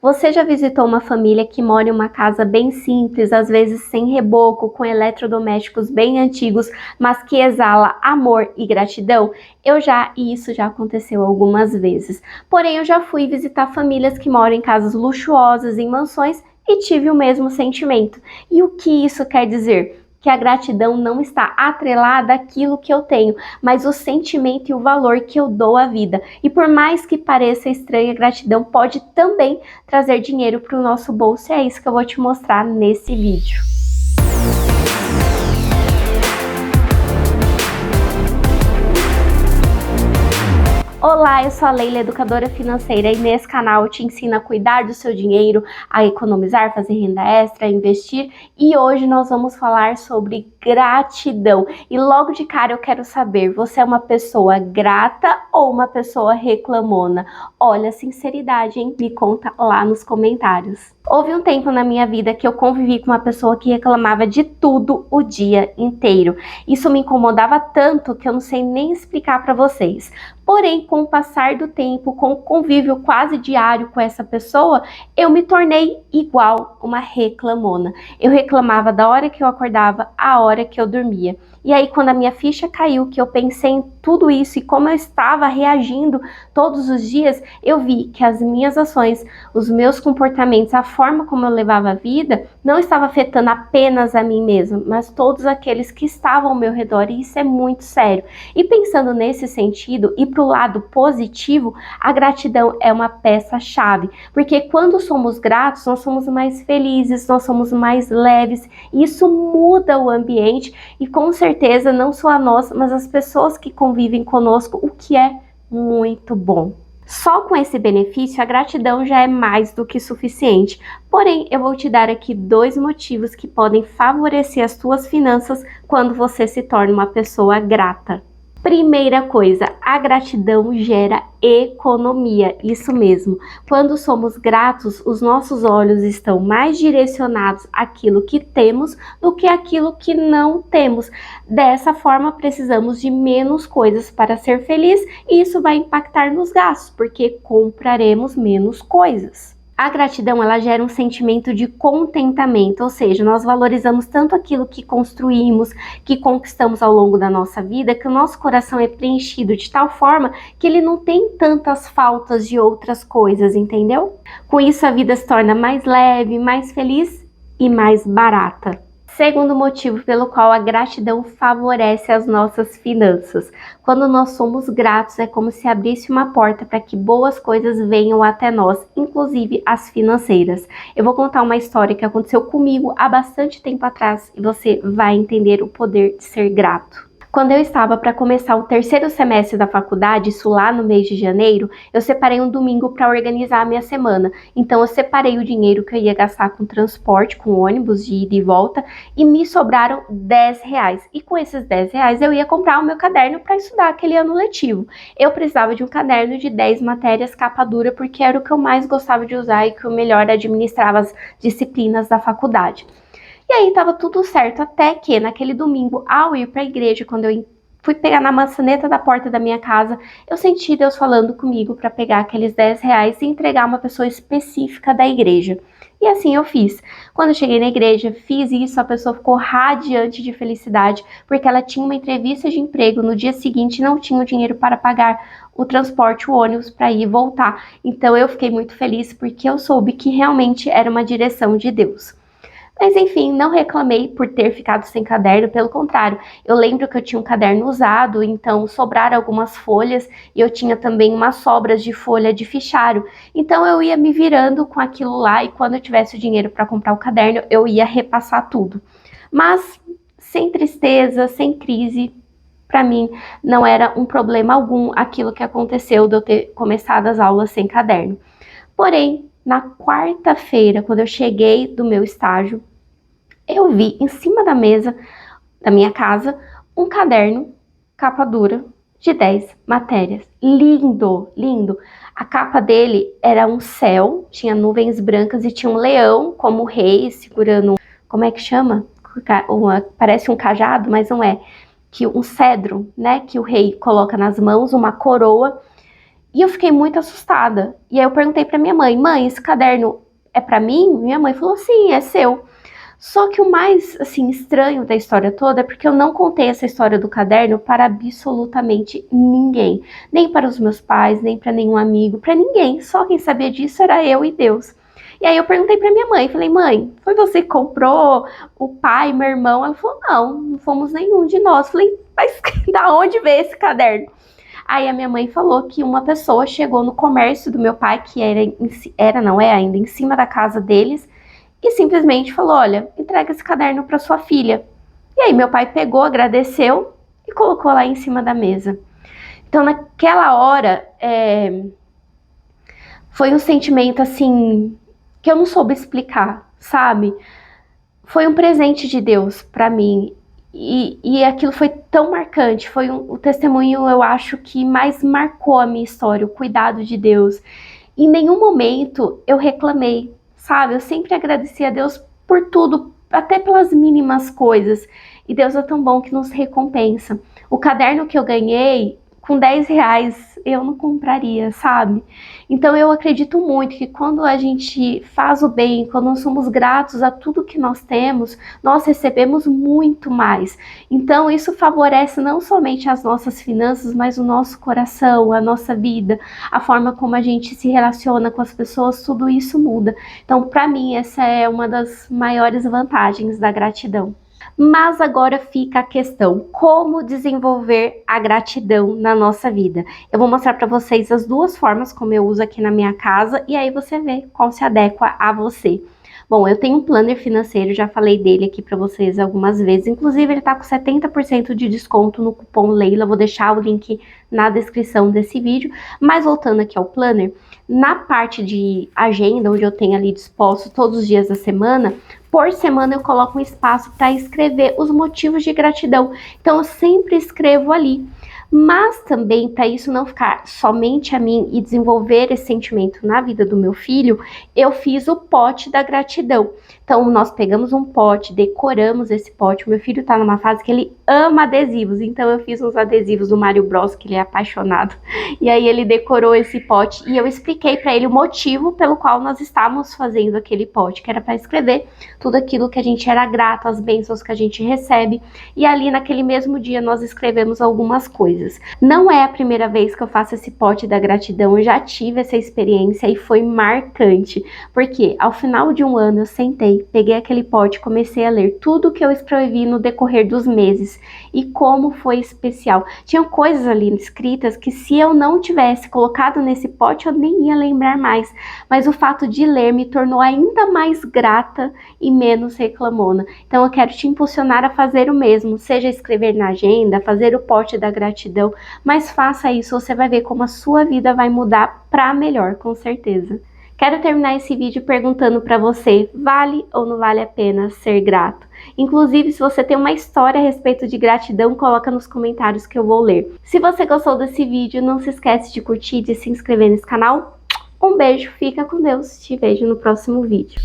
Você já visitou uma família que mora em uma casa bem simples, às vezes sem reboco, com eletrodomésticos bem antigos, mas que exala amor e gratidão? E isso já aconteceu algumas vezes. Porém, eu já fui visitar famílias que moram em casas luxuosas, em mansões, e tive o mesmo sentimento. E o que isso quer dizer? Que a gratidão não está atrelada àquilo que eu tenho, mas o sentimento e o valor que eu dou à vida. E por mais que pareça estranha, a gratidão pode também trazer dinheiro para o nosso bolso, e é isso que eu vou te mostrar nesse vídeo. Olá, eu sou a Leila, educadora financeira, e nesse canal eu te ensino a cuidar do seu dinheiro, a economizar, fazer renda extra, investir, e hoje nós vamos falar sobre gratidão. E logo de cara eu quero saber, você é uma pessoa grata ou uma pessoa reclamona? Olha a sinceridade, hein? Me conta lá nos comentários. Houve um tempo na minha vida que eu convivi com uma pessoa que reclamava de tudo o dia inteiro. Isso me incomodava tanto que eu não sei nem explicar para vocês. Porém, com o passar do tempo, com o convívio quase diário com essa pessoa, eu me tornei igual uma reclamona. Eu reclamava da hora que eu acordava à hora que eu dormia. E aí, quando a minha ficha caiu, que eu pensei em tudo isso e como eu estava reagindo todos os dias, eu vi que as minhas ações, os meus comportamentos, a forma como eu levava a vida, não estava afetando apenas a mim mesma, mas todos aqueles que estavam ao meu redor, e isso é muito sério. E pensando nesse sentido e para o lado positivo, a gratidão é uma peça-chave, porque quando somos gratos, nós somos mais felizes, nós somos mais leves, e isso muda o ambiente e com certeza não só a nós, mas as pessoas que convivem conosco, o que é muito bom. Só com esse benefício, a gratidão já é mais do que suficiente. Porém, eu vou te dar aqui 2 motivos que podem favorecer as suas finanças quando você se torna uma pessoa grata. Primeira coisa, a gratidão gera economia, isso mesmo. Quando somos gratos, os nossos olhos estão mais direcionados àquilo que temos do que àquilo que não temos. Dessa forma, precisamos de menos coisas para ser feliz, e isso vai impactar nos gastos, porque compraremos menos coisas. A gratidão, ela gera um sentimento de contentamento, ou seja, nós valorizamos tanto aquilo que construímos, que conquistamos ao longo da nossa vida, que o nosso coração é preenchido de tal forma que ele não tem tantas faltas de outras coisas, entendeu? Com isso, a vida se torna mais leve, mais feliz e mais barata. Segundo motivo pelo qual a gratidão favorece as nossas finanças. Quando nós somos gratos, é como se abrisse uma porta para que boas coisas venham até nós, inclusive as financeiras. Eu vou contar uma história que aconteceu comigo há bastante tempo atrás e você vai entender o poder de ser grato. Quando eu estava para começar o 3º semestre da faculdade, isso lá no mês de janeiro, eu separei um domingo para organizar a minha semana. Então eu separei o dinheiro que eu ia gastar com transporte, com ônibus de ida e volta, e me sobraram R$10. E com esses R$10 eu ia comprar o meu caderno para estudar aquele ano letivo. Eu precisava de um caderno de 10 matérias capa dura, porque era o que eu mais gostava de usar e que eu melhor administrava as disciplinas da faculdade. E aí tava tudo certo, até que naquele domingo, ao ir para a igreja, quando eu fui pegar na maçaneta da porta da minha casa, eu senti Deus falando comigo para pegar aqueles R$10 e entregar a uma pessoa específica da igreja. E assim eu fiz. Quando eu cheguei na igreja, fiz isso, a pessoa ficou radiante de felicidade, porque ela tinha uma entrevista de emprego no dia seguinte e não tinha o dinheiro para pagar o transporte, o ônibus para ir e voltar. Então eu fiquei muito feliz porque eu soube que realmente era uma direção de Deus. Mas enfim, não reclamei por ter ficado sem caderno, pelo contrário, eu lembro que eu tinha um caderno usado, então sobraram algumas folhas e eu tinha também umas sobras de folha de fichário. Então eu ia me virando com aquilo lá e quando eu tivesse o dinheiro para comprar o caderno, eu ia repassar tudo. Mas sem tristeza, sem crise, para mim não era um problema algum aquilo que aconteceu de eu ter começado as aulas sem caderno. Porém, na quarta-feira, quando eu cheguei do meu estágio, eu vi em cima da mesa da minha casa um caderno capa dura de 10 matérias. Lindo, lindo. A capa dele era um céu, tinha nuvens brancas e tinha um leão como rei segurando, como é que chama? Parece um cajado, mas não é. Um cedro, né, que o rei coloca nas mãos, uma coroa. E eu fiquei muito assustada. E aí eu perguntei pra minha mãe, mãe, esse caderno é pra mim? Minha mãe falou, sim, é seu. Só que o mais, assim, estranho da história toda é porque eu não contei essa história do caderno para absolutamente ninguém. Nem para os meus pais, nem para nenhum amigo, para ninguém. Só quem sabia disso era eu e Deus. E aí eu perguntei para minha mãe, falei, mãe, foi você que comprou? O pai, meu irmão? Ela falou, não fomos nenhum de nós. Falei, mas da onde veio esse caderno? Aí a minha mãe falou que uma pessoa chegou no comércio do meu pai, que não é ainda, em cima da casa deles, e simplesmente falou, olha, entrega esse caderno para sua filha. E aí meu pai pegou, agradeceu e colocou lá em cima da mesa. Então naquela hora, foi um sentimento assim, que eu não soube explicar, sabe? Foi um presente de Deus para mim. E aquilo foi tão marcante, foi o testemunho, eu acho, que mais marcou a minha história, o cuidado de Deus. Em nenhum momento eu reclamei, sabe? Eu sempre agradeci a Deus por tudo, até pelas mínimas coisas. E Deus é tão bom que nos recompensa. O caderno que eu ganhei, com 10 reais, eu não compraria, sabe? Então eu acredito muito que quando a gente faz o bem, quando nós somos gratos a tudo que nós temos, nós recebemos muito mais. Então isso favorece não somente as nossas finanças, mas o nosso coração, a nossa vida, a forma como a gente se relaciona com as pessoas, tudo isso muda. Então, para mim, essa é uma das maiores vantagens da gratidão. Mas agora fica a questão, como desenvolver a gratidão na nossa vida? Eu vou mostrar para vocês as duas formas como eu uso aqui na minha casa e aí você vê qual se adequa a você. Bom, eu tenho um planner financeiro, já falei dele aqui para vocês algumas vezes, inclusive ele tá com 70% de desconto no cupom Leila, vou deixar o link na descrição desse vídeo. Mas voltando aqui ao planner, na parte de agenda, onde eu tenho ali disposto todos os dias da semana, por semana eu coloco um espaço para escrever os motivos de gratidão. Então eu sempre escrevo ali. Mas também, para isso não ficar somente a mim e desenvolver esse sentimento na vida do meu filho, eu fiz o pote da gratidão. Então, nós pegamos um pote, decoramos esse pote. O meu filho tá numa fase que ele ama adesivos, então eu fiz uns adesivos do Mario Bros, que ele é apaixonado. E aí ele decorou esse pote e eu expliquei para ele o motivo pelo qual nós estávamos fazendo aquele pote, que era para escrever tudo aquilo que a gente era grato, as bênçãos que a gente recebe. E ali naquele mesmo dia nós escrevemos algumas coisas. Não é a primeira vez que eu faço esse pote da gratidão, eu já tive essa experiência e foi marcante, porque ao final de um ano eu sentei, peguei aquele pote, comecei a ler tudo que eu escrevi no decorrer dos meses e como foi especial. Tinham coisas ali escritas que se eu não tivesse colocado nesse pote eu nem ia lembrar mais, mas o fato de ler me tornou ainda mais grata e menos reclamona. Então eu quero te impulsionar a fazer o mesmo, seja escrever na agenda, fazer o pote da gratidão, mas faça isso, você vai ver como a sua vida vai mudar para melhor, com certeza. Quero terminar esse vídeo perguntando para você, vale ou não vale a pena ser grato? Inclusive, se você tem uma história a respeito de gratidão, coloca nos comentários que eu vou ler. Se você gostou desse vídeo, não se esquece de curtir e de se inscrever nesse canal. Um beijo, fica com Deus, te vejo no próximo vídeo.